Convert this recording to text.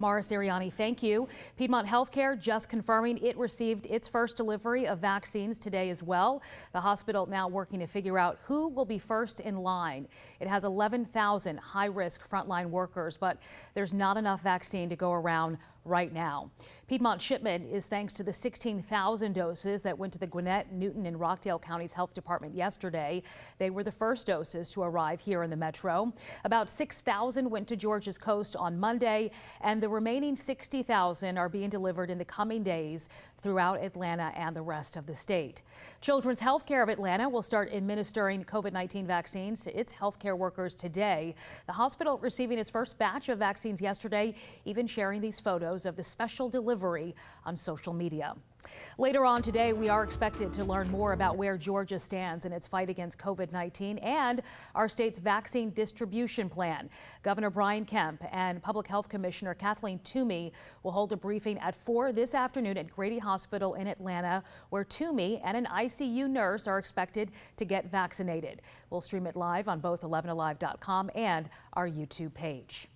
Mara Siriani, thank you. Piedmont Healthcare just confirming it received its first delivery of vaccines today as well. The hospital now working to figure out who will be first in line. It has 11,000 high-risk frontline workers, but there's not enough vaccine to go around right now. Piedmont's shipment is thanks to the 16,000 doses that went to the Gwinnett, Newton, and Rockdale Counties Health Department yesterday. They were the first doses to arrive here in the metro. About 6,000 went to Georgia's coast on Monday, and the remaining 60,000 are being delivered in the coming days throughout Atlanta and the rest of the state. Children's Healthcare of Atlanta will start administering COVID-19 vaccines to its healthcare workers today. The hospital receiving its first batch of vaccines yesterday, even sharing these photos of the special delivery on social media. Later on today, we are expected to learn more about where Georgia stands in its fight against COVID-19 and our state's vaccine distribution plan. Governor Brian Kemp and Public Health Commissioner Kathleen Toomey will hold a briefing at 4 this afternoon at Grady Hospital in Atlanta, where Toomey and an ICU nurse are expected to get vaccinated. We'll stream it live on both 11alive.com and our YouTube page.